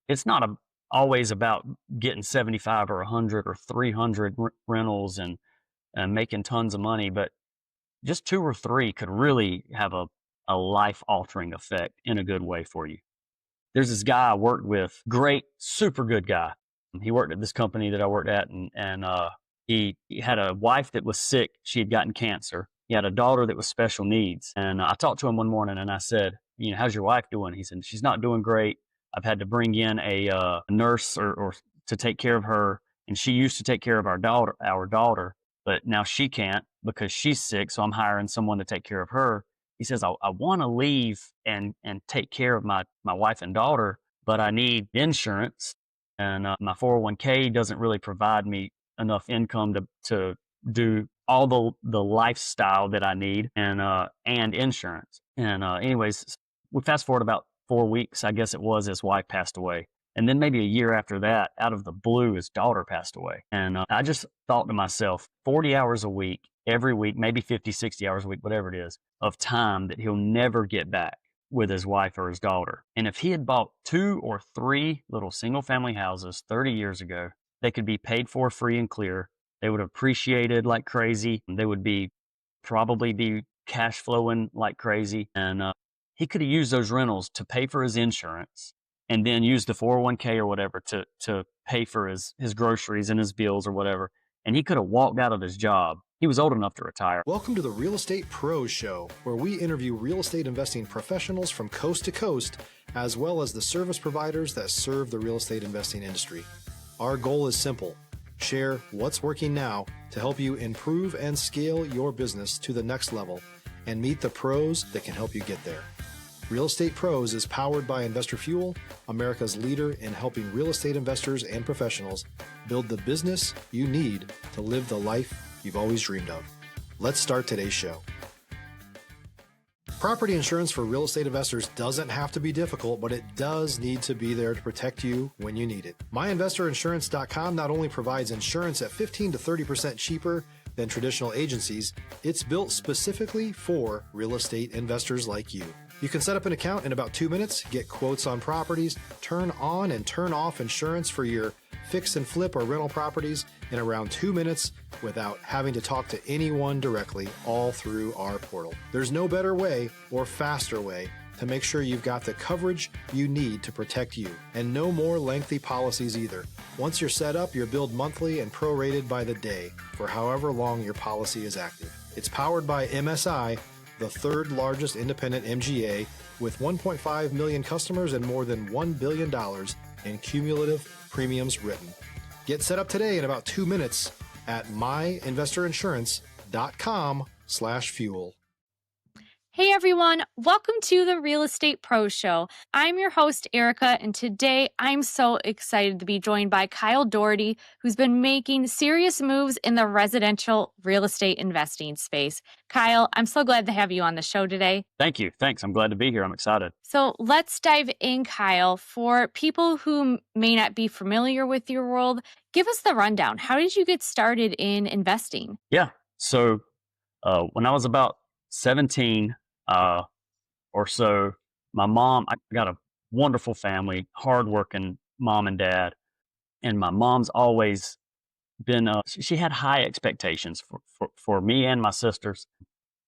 it's not always about getting 75 or 100 or 300 rentals and making tons of money, but just 2 or 3 could really have a life altering effect in a good way for you. There's this guy I worked with, great, super good guy. He worked at this company that I worked at, and he had a wife that was sick. She had gotten cancer. He had a daughter that was special needs. And I talked to him one morning and I said, how's your wife doing? He said, she's not doing great. I've had to bring in a nurse or to take care of her. And she used to take care of our daughter, but now she can't because she's sick. So I'm hiring someone to take care of her. He says, I want to leave and take care of my wife and daughter, but I need insurance. And my 401k doesn't really provide me enough income to do all the lifestyle that I need and insurance. And anyways, we fast forward about 4 weeks, I guess it was, his wife passed away. And then maybe a year after that, out of the blue, his daughter passed away. And I just thought to myself, 40 hours a week, every week, maybe 50, 60 hours a week, whatever it is, of time that he'll never get back with his wife or his daughter. And if he had bought 2 or 3 little single family houses 30 years ago, they could be paid for free and clear. They would have appreciated like crazy. They would probably be cash flowing like crazy. And he could have used those rentals to pay for his insurance and then use the 401k or whatever to pay for his groceries and his bills or whatever. And he could have walked out of his job. He was old enough to retire. Welcome to the Real Estate Pros Show, where we interview real estate investing professionals from coast to coast, as well as the service providers that serve the real estate investing industry. Our goal is simple: share what's working now to help you improve and scale your business to the next level and meet the pros that can help you get there. Real Estate Pros is powered by Investor Fuel, America's leader in helping real estate investors and professionals build the business you need to live the life you've always dreamed of. Let's start today's show. Property insurance for real estate investors doesn't have to be difficult, but it does need to be there to protect you when you need it. MyInvestorInsurance.com not only provides insurance at 15 to 30% cheaper than traditional agencies, it's built specifically for real estate investors like you. You can set up an account in about 2 minutes, get quotes on properties, turn on and turn off insurance for your fix and flip or rental properties in around 2 minutes without having to talk to anyone directly, all through our portal. There's no better way or faster way to make sure you've got the coverage you need to protect you, and no more lengthy policies either. Once you're set up, you're billed monthly and prorated by the day for however long your policy is active. It's powered by MSI, the third largest independent MGA, with 1.5 million customers and more than $1 billion in cumulative premiums written. Get set up today in about 2 minutes at myinvestorinsurance.com/fuel. Hey everyone, welcome to the Real Estate Pro Show. I'm your host, Erika, and today I'm so excited to be joined by Kyle Doriety, who's been making serious moves in the residential real estate investing space. Kyle, I'm so glad to have you on the show today. Thank you. Thanks. I'm glad to be here. I'm excited. So let's dive in, Kyle. For people who may not be familiar with your world, give us the rundown. How did you get started in investing? Yeah. So when I was about 17, or so, my mom, I got a wonderful family, hardworking mom and dad. And my mom's always been, she had high expectations for me and my sisters.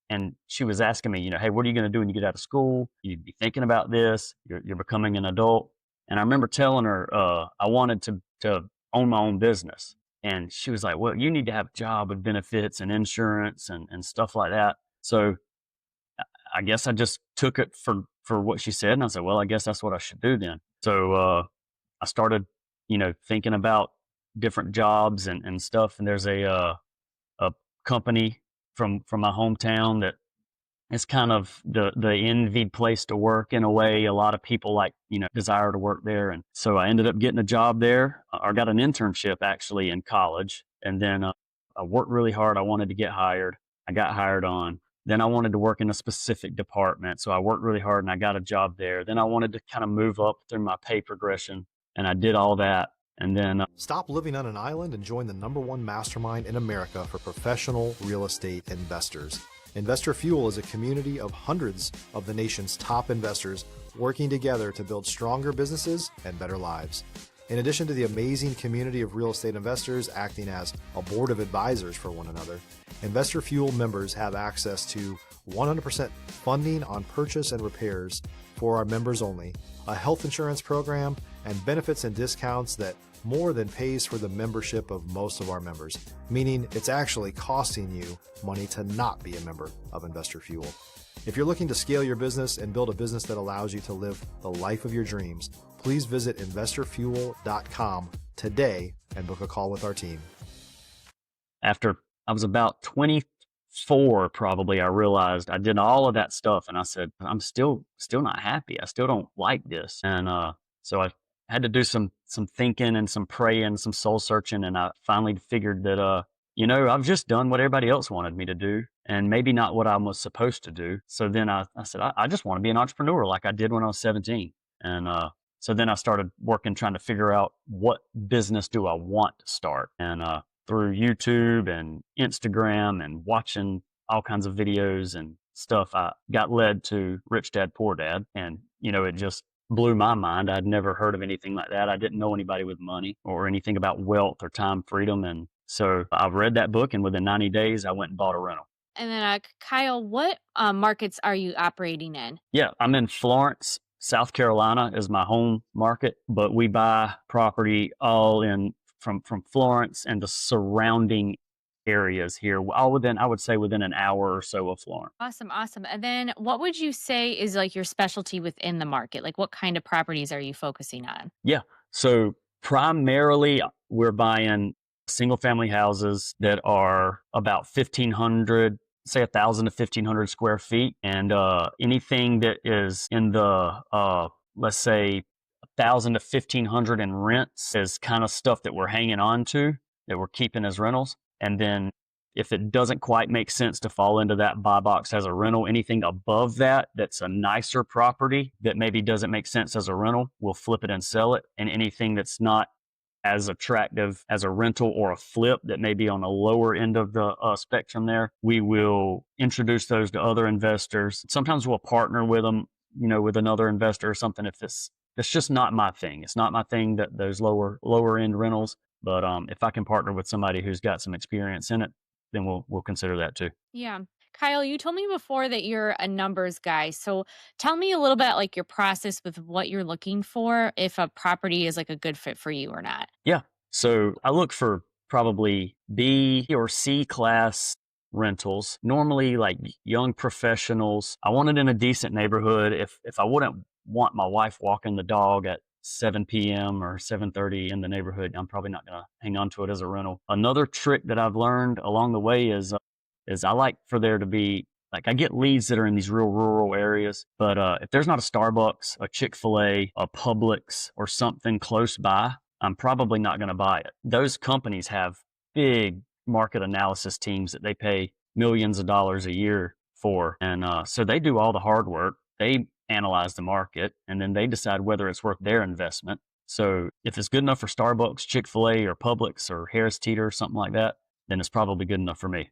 And she was asking me, hey, what are you going to do when you get out of school? You'd be thinking about this. You're becoming an adult. And I remember telling her I wanted to own my own business. And she was like, well, you need to have a job with benefits and insurance and stuff like that. So I guess I just took it for what she said. And I said, well, I guess that's what I should do then. So I started, thinking about different jobs and stuff. And there's a company from my hometown that is kind of the envied place to work in a way. A lot of people desire to work there. And so I ended up getting a job there. I got an internship actually in college. And then I worked really hard. I wanted to get hired. I got hired on. Then I wanted to work in a specific department. So I worked really hard and I got a job there. Then I wanted to kind of move up through my pay progression, and I did all that. And then Stop living on an island and join the #1 mastermind in America for professional real estate investors. Investor Fuel is a community of hundreds of the nation's top investors working together to build stronger businesses and better lives. In addition to the amazing community of real estate investors acting as a board of advisors for one another, Investor Fuel members have access to 100% funding on purchase and repairs for our members only, a health insurance program, and benefits and discounts that more than pays for the membership of most of our members, meaning it's actually costing you money to not be a member of Investor Fuel. If you're looking to scale your business and build a business that allows you to live the life of your dreams, please visit investorfuel.com today and book a call with our team. After I was about 24, probably, I realized I did all of that stuff, and I said, I'm still not happy. I still don't like this. And so I had to do some thinking and some praying, some soul searching, and I finally figured that I've just done what everybody else wanted me to do, and maybe not what I was supposed to do. So then I said, I just want to be an entrepreneur like I did when I was 17. And so then I started working, trying to figure out what business do I want to start. And through YouTube and Instagram and watching all kinds of videos and stuff, I got led to Rich Dad, Poor Dad. And, it just blew my mind. I'd never heard of anything like that. I didn't know anybody with money or anything about wealth or time freedom. And so I read that book, and within 90 days, I went and bought a rental. And then, Kyle, what markets are you operating in? Yeah, I'm in Florence, South Carolina is my home market, but we buy property all in from Florence and the surrounding areas here, all within, I would say, within an hour or so of Florence. Awesome. And then what would you say is like your specialty within the market? Like what kind of properties are you focusing on? Yeah, so primarily we're buying single family houses that are about 1,500, say 1,000 to 1,500 square feet. And anything that is in the, let's say, 1,000 to 1,500 in rents is kind of stuff that we're hanging on to, that we're keeping as rentals. And then if it doesn't quite make sense to fall into that buy box as a rental, anything above that that's a nicer property that maybe doesn't make sense as a rental, we'll flip it and sell it. And anything that's not as attractive as a rental or a flip that may be on the lower end of the spectrum there, we will introduce those to other investors. Sometimes we'll partner with them, with another investor or something if it's just not my thing. It's not my thing, that those lower end rentals. But if I can partner with somebody who's got some experience in it, then we'll consider that too. Yeah. Kyle, you told me before that you're a numbers guy. So tell me a little bit like your process with what you're looking for, if a property is like a good fit for you or not. Yeah. So I look for probably B or C class rentals, normally like young professionals. I want it in a decent neighborhood. If I wouldn't want my wife walking the dog at 7 p.m. or 7:30 in the neighborhood, I'm probably not going to hang on to it as a rental. Another trick that I've learned along the way is I like for there to be, like, I get leads that are in these real rural areas, but if there's not a Starbucks, a Chick-fil-A, a Publix, or something close by, I'm probably not going to buy it. Those companies have big market analysis teams that they pay millions of dollars a year for. And so they do all the hard work. They analyze the market, and then they decide whether it's worth their investment. So if it's good enough for Starbucks, Chick-fil-A, or Publix, or Harris Teeter, or something like that, then it's probably good enough for me.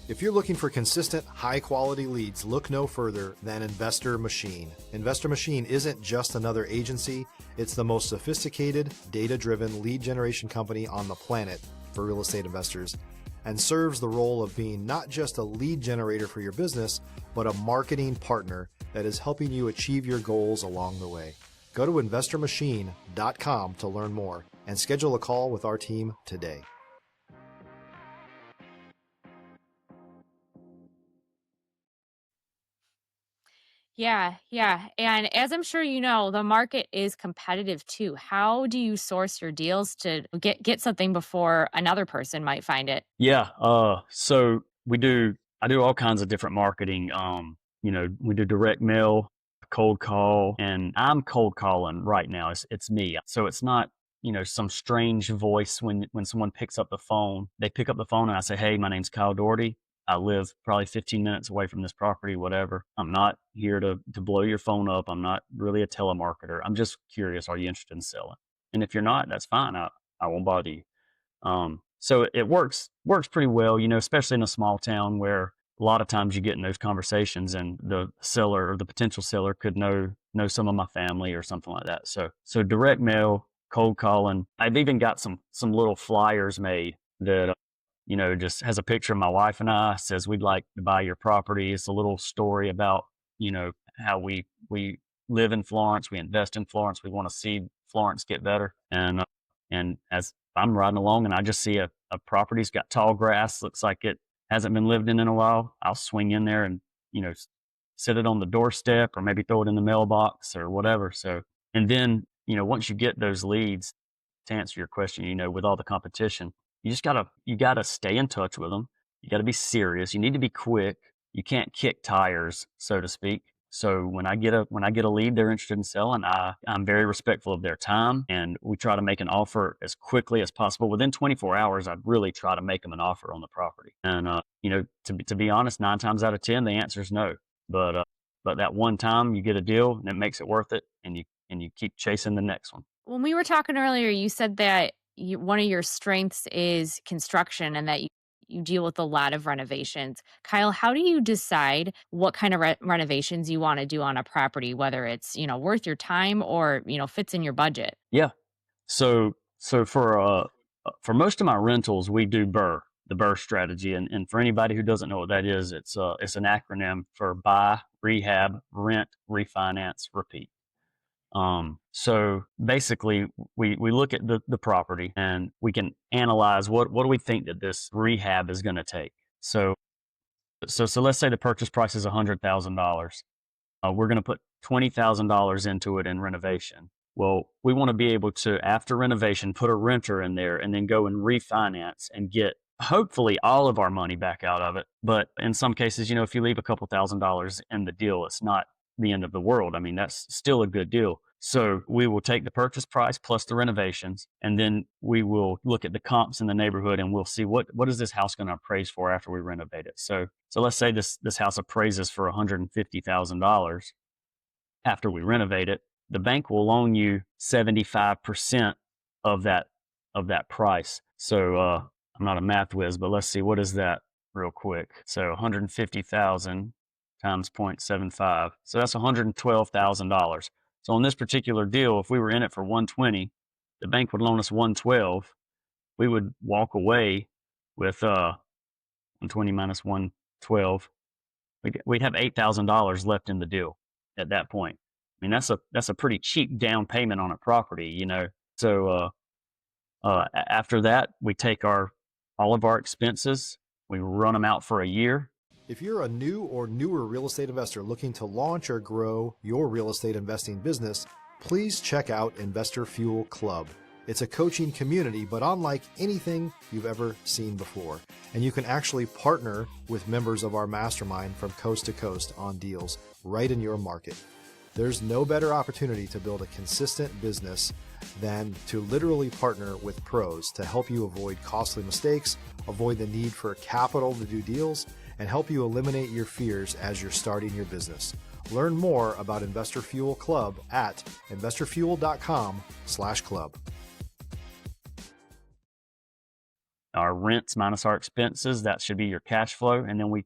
If you're looking for consistent, high-quality leads, look no further than Investor Machine. Investor Machine isn't just another agency. It's the most sophisticated, data-driven lead generation company on the planet for real estate investors, and serves the role of being not just a lead generator for your business, but a marketing partner that is helping you achieve your goals along the way. Go to investormachine.com to learn more and schedule a call with our team today. Yeah. And as I'm sure you know, the market is competitive too. How do you source your deals to get something before another person might find it? Yeah. So I do all kinds of different marketing. We do direct mail, cold call, and I'm cold calling right now. It's me. So it's not, some strange voice when someone picks up the phone. They pick up the phone and I say, "Hey, my name's Kyle Doriety. I live probably 15 minutes away from this property, whatever. I'm not here to blow your phone up. I'm not really a telemarketer. I'm just curious. Are you interested in selling? And if you're not, that's fine. I won't bother you." So it works pretty well, especially in a small town where a lot of times you get in those conversations and the seller or the potential seller could know some of my family or something like that. So direct mail, cold calling. I've even got some little flyers made that just has a picture of my wife and I, says we'd like to buy your property. It's a little story about, how we live in Florence, we invest in Florence, we want to see Florence get better. And as I'm riding along and I just see a property's got tall grass, looks like it hasn't been lived in a while, I'll swing in there and, sit it on the doorstep or maybe throw it in the mailbox or whatever. So, and then, once you get those leads, to answer your question, with all the competition, you gotta stay in touch with them. You gotta be serious. You need to be quick. You can't kick tires, so to speak. So when I get a lead they're interested in selling, I'm very respectful of their time, and we try to make an offer as quickly as possible. Within 24 hours, I'd really try to make them an offer on the property. And to be honest, 9 times out of 10, the answer is no. But that one time you get a deal and it makes it worth it, and you keep chasing the next one. When we were talking earlier, you said that one of your strengths is construction and that you deal with a lot of renovations. Kyle, how do you decide what kind of renovations you want to do on a property, whether it's, worth your time or, fits in your budget? Yeah. So for most of my rentals, we do BRRRR, the BRRRR strategy, and for anybody who doesn't know what that is, it's an acronym for buy, rehab, rent, refinance, repeat. So basically, we look at the property and we can analyze what do we think that this rehab is going to take. So let's say the purchase price is $100,000. We're going to put $20,000 into it in renovation. Well, we want to be able to, after renovation, put a renter in there and then go and refinance and get hopefully all of our money back out of it. But in some cases, if you leave a couple $1,000s in the deal, it's not the end of the world. I mean, that's still a good deal. So we will take the purchase price plus the renovations, and then we will look at the comps in the neighborhood and we'll see what is this house going to appraise for after we renovate it. So let's say this house appraises for $150,000 after we renovate it. The bank will loan you 75% of that price. So I'm not a math whiz, but let's see, what is that real quick? So 150,000 times 0.75. So that's $112,000. So on this particular deal, if we were in it for 120, the bank would loan us 112. We would walk away with 120 minus 112. We'd have $8,000 left in the deal at that point. I mean, that's a pretty cheap down payment on a property, So after that, we take all of our expenses, we run them out for a year. If you're a new or newer real estate investor looking to launch or grow your real estate investing business, please check out Investor Fuel Club. It's a coaching community, but unlike anything you've ever seen before. And you can actually partner with members of our mastermind from coast to coast on deals right in your market. There's no better opportunity to build a consistent business than to literally partner with pros to help you avoid costly mistakes, avoid the need for capital to do deals, and help you eliminate your fears as you're starting your business. Learn more about Investor Fuel Club at investorfuel.com/club. Our rents minus our expenses, that should be your cash flow. And then we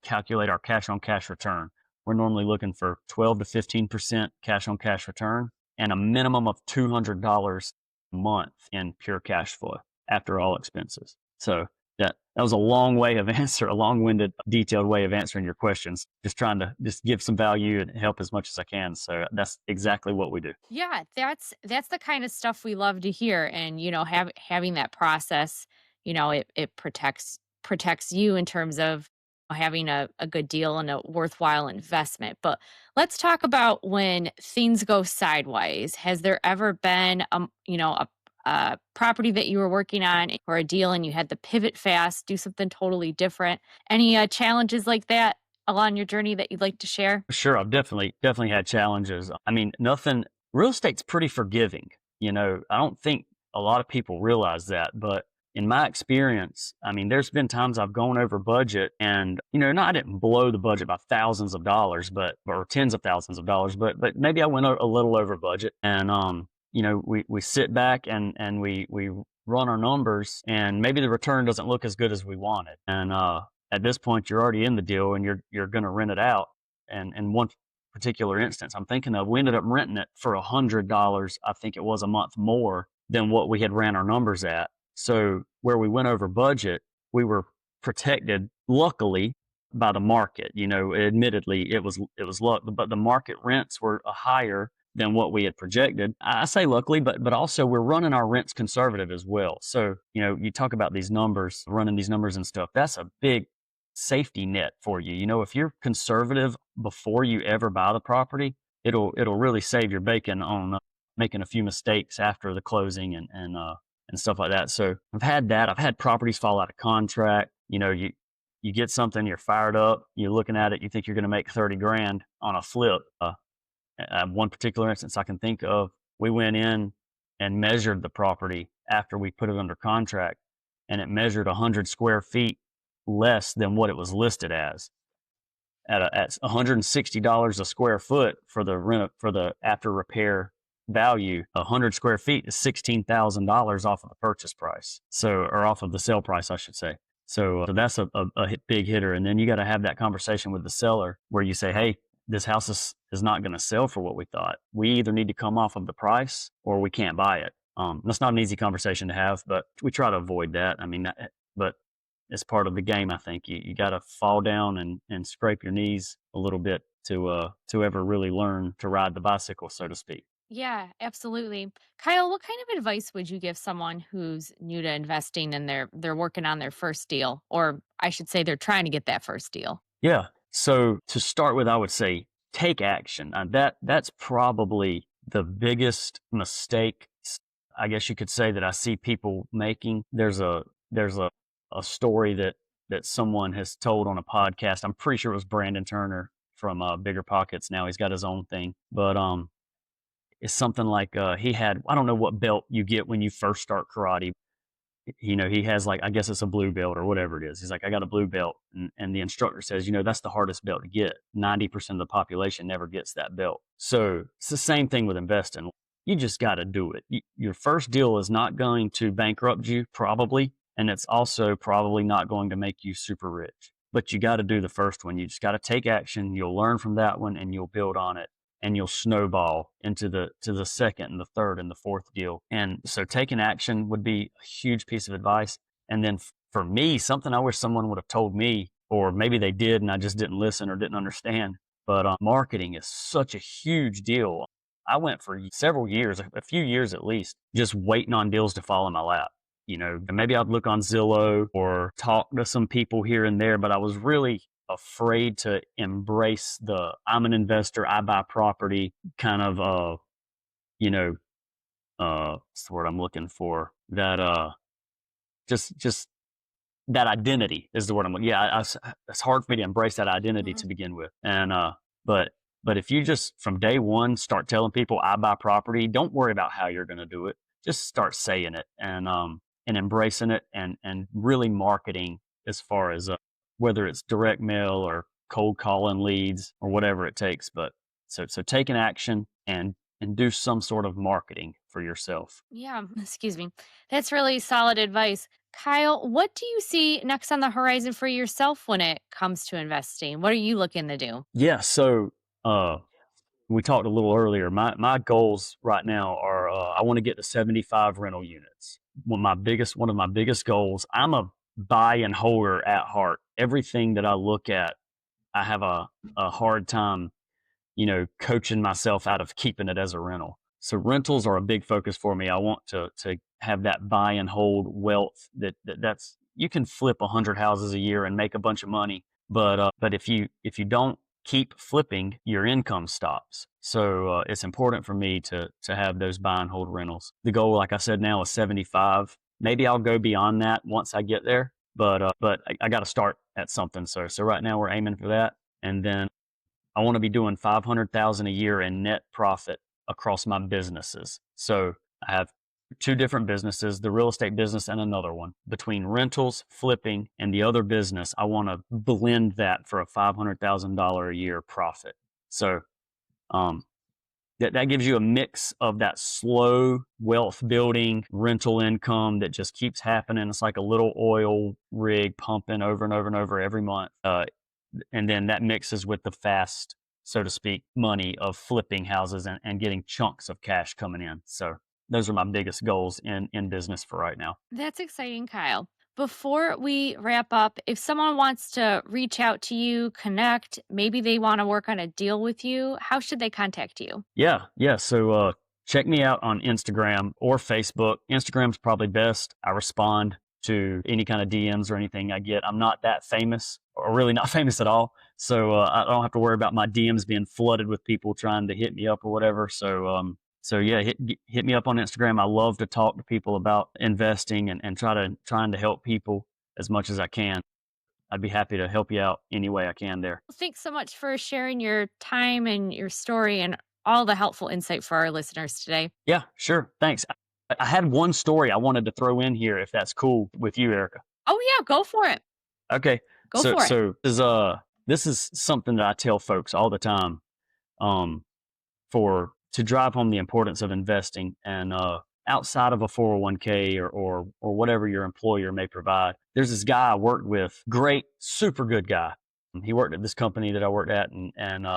calculate our cash on cash return. We're normally looking for 12 to 15% cash on cash return and a minimum of $200 a month in pure cash flow after all expenses. So that was a long-winded, detailed way of answering your questions. Just trying to give some value and help as much as I can. So that's exactly what we do. Yeah, that's the kind of stuff we love to hear. And, having that process, it protects you in terms of having a good deal and a worthwhile investment. But let's talk about when things go sideways. Has there ever been a property that you were working on or a deal and you had to pivot fast, do something totally different? Any challenges like that along your journey that you'd like to share? Sure, I've definitely had challenges. I mean, real estate's pretty forgiving. I don't think a lot of people realize that, but in my experience, I mean, there's been times I've gone over budget and, I didn't blow the budget by thousands of dollars, or tens of thousands of dollars, but maybe I went a little over budget. And, we sit back and we run our numbers, and maybe the return doesn't look as good as we wanted. And at this point you're already in the deal and you're going to rent it out. And in one particular instance I'm thinking of, we ended up renting it for $100, I think it was, a month more than what we had ran our numbers at. So where we went over budget, we were protected, luckily, by the market. Admittedly, it was luck, but the market rents were higher than what we had projected. I say luckily, but also we're running our rents conservative as well. So, you talk about these numbers, running these numbers and stuff. That's a big safety net for you. If you're conservative before you ever buy the property, it'll really save your bacon on making a few mistakes after the closing and stuff like that. So I've had that. I've had properties fall out of contract. You get something, you're fired up, you're looking at it, you think you're going to make 30 grand on a flip. One particular instance I can think of, we went in and measured the property after we put it under contract, and it measured 100 square feet less than what it was listed as at $160 a square foot for the after repair value. 100 square feet is $16,000 off of the purchase price. Or off of the sale price, I should say. So that's a big hitter. And then you got to have that conversation with the seller where you say, hey, this house is not going to sell for what we thought. We either need to come off of the price or we can't buy it. That's not an easy conversation to have, but we try to avoid that. But it's part of the game. I think you got to fall down and scrape your knees a little bit to ever really learn to ride the bicycle, so to speak. Yeah, absolutely. Kyle, what kind of advice would you give someone who's new to investing and they're working on their first deal, or I should say they're trying to get that first deal? Yeah. So to start with, I would say take action. That's probably the biggest mistake, I guess you could say, that I see people making. There's a story that someone has told on a podcast. I'm pretty sure it was Brandon Turner from Bigger Pockets. Now he's got his own thing, but it's something like he had, I don't know what belt you get when you first start karate. He has, like, I guess it's a blue belt or whatever it is. He's like, I got a blue belt. And the instructor says, that's the hardest belt to get. 90% of the population never gets that belt. So it's the same thing with investing. You just got to do it. Your first deal is not going to bankrupt you, probably. And it's also probably not going to make you super rich. But you got to do the first one. You just got to take action. You'll learn from that one and you'll build on it. And you'll snowball into the second and the third and the fourth deal. And so taking action would be a huge piece of advice. And then for me, something I wish someone would have told me, or maybe they did and I just didn't listen or didn't understand, but marketing is such a huge deal. I went for several years, a few years at least, just waiting on deals to fall in my lap. Maybe I'd look on Zillow or talk to some people here and there, but I was really afraid to embrace the I'm an investor, I buy property kind of what's the word I'm looking for, that just that identity is the word I'm looking. Yeah, it's hard for me to embrace that identity to begin with. And but if you just from day one start telling people I buy property, don't worry about how you're going to do it. Just start saying it and embracing it and really marketing, as far as whether it's direct mail or cold calling leads or whatever it takes. But so take an action and do some sort of marketing for yourself. Yeah, excuse me. That's really solid advice. Kyle, what do you see next on the horizon for yourself when it comes to investing? What are you looking to do? Yeah. So we talked a little earlier. My goals right now are I want to get to 75 rental units. One of my biggest goals. I'm a buy and holder at heart. Everything that I look at, I have a hard time, coaching myself out of keeping it as a rental. So rentals are a big focus for me. I want to have that buy and hold wealth that's you can flip 100 houses a year and make a bunch of money, but if you don't keep flipping, your income stops. So it's important for me to have those buy and hold rentals. The goal, like I said, now is 75. Maybe I'll go beyond that once I get there, but I got to start at something. So right now we're aiming for that, and then I want to be doing 500,000 a year in net profit across my businesses. So I have two different businesses, the real estate business and another one. Between rentals, flipping, and the other business, I want to blend that for a $500,000 a year profit. So that gives you a mix of that slow wealth building rental income that just keeps happening. It's like a little oil rig pumping over and over and over every month. And then that mixes with the fast, so to speak, money of flipping houses and getting chunks of cash coming in. So those are my biggest goals in business for right now. That's exciting, Kyle. Before we wrap up, if someone wants to reach out to you, connect, maybe they want to work on a deal with you, how should they contact you? Yeah. So check me out on Instagram or Facebook. Instagram's probably best. I respond to any kind of DMs or anything I get. I'm not that famous, or really not famous at all. So I don't have to worry about my DMs being flooded with people trying to hit me up or whatever. So yeah, hit me up on Instagram. I love to talk to people about investing and trying to help people as much as I can. I'd be happy to help you out any way I can there. Well, thanks so much for sharing your time and your story and all the helpful insight for our listeners today. Yeah, sure. Thanks. I had one story I wanted to throw in here, if that's cool with you, Erica. Oh, yeah, go for it. Okay. Go for it. So this is something that I tell folks all the time, um, to drive home the importance of investing and outside of a 401k or whatever your employer may provide. There's this guy I worked with, great, super good guy. He worked at this company that I worked at, and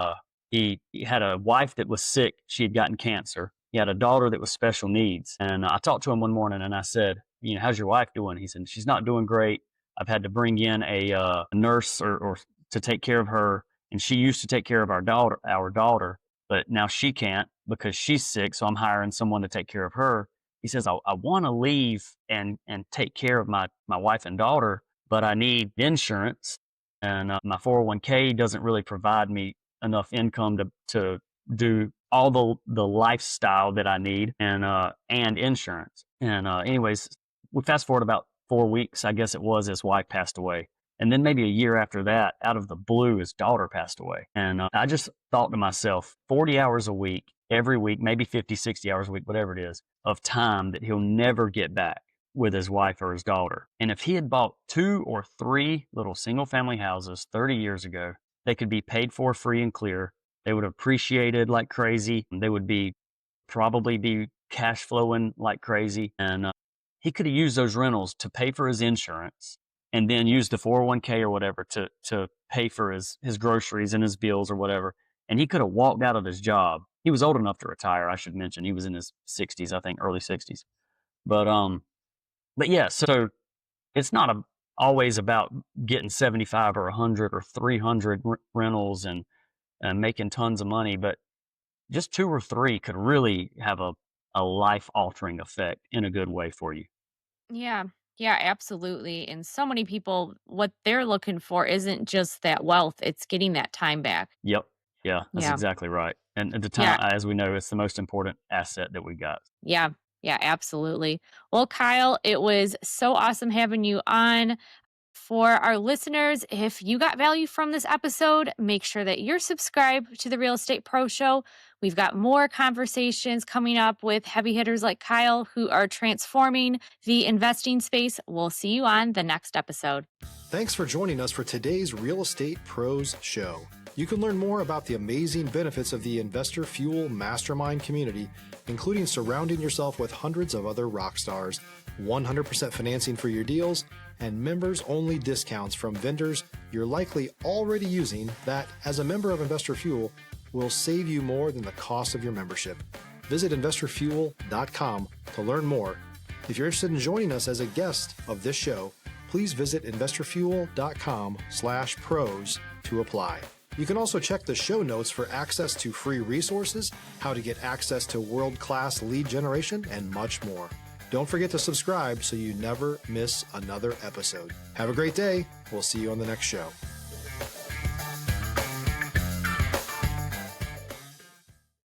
he had a wife that was sick. She had gotten cancer. He had a daughter that was special needs. And I talked to him one morning and I said, how's your wife doing? He said, she's not doing great. I've had to bring in a nurse or to take care of her. And she used to take care of our daughter, but now she can't because she's sick. So I'm hiring someone to take care of her. He says, I want to leave and take care of my wife and daughter, but I need insurance. And my 401k doesn't really provide me enough income to do all the lifestyle that I need and insurance. And anyways, we fast forward about 4 weeks, I guess it was, his wife passed away. And then maybe a year after that, out of the blue, his daughter passed away. And I just thought to myself, 40 hours a week, every week, maybe 50, 60 hours a week, whatever it is, of time that he'll never get back with his wife or his daughter. And if he had bought 2 or 3 little single family houses 30 years ago, they could be paid for free and clear. They would have appreciated like crazy. They would probably be cash flowing like crazy. And he could have used those rentals to pay for his insurance and then use the 401k or whatever to pay for his groceries and his bills or whatever. And he could have walked out of his job. He was old enough to retire, I should mention. He was in his 60s, I think, early 60s. But yeah, so it's not always about getting 75 or 100 or 300 rentals and making tons of money, but just 2 or 3 could really have a life-altering effect in a good way for you. Yeah. Yeah, absolutely. And so many people, what they're looking for isn't just that wealth, it's getting that time back. Yep. Yeah, that's Yeah. exactly right. And at the Yeah. time, as we know, it's the most important asset that we got. Yeah. Yeah, absolutely. Well, Kyle, it was so awesome having you on. For our listeners, if you got value from this episode, make sure that you're subscribed to the Real Estate Pro Show. We've got more conversations coming up with heavy hitters like Kyle who are transforming the investing space. We'll see you on the next episode. Thanks for joining us for today's Real Estate Pros Show. You can learn more about the amazing benefits of the Investor Fuel Mastermind community, including surrounding yourself with hundreds of other rock stars, 100% financing for your deals, and members-only discounts from vendors you're likely already using that, as a member of Investor Fuel, will save you more than the cost of your membership. Visit investorfuel.com to learn more. If you're interested in joining us as a guest of this show, please visit investorfuel.com/pros to apply. You can also check the show notes for access to free resources, how to get access to world-class lead generation, and much more. Don't forget to subscribe so you never miss another episode. Have a great day. We'll see you on the next show.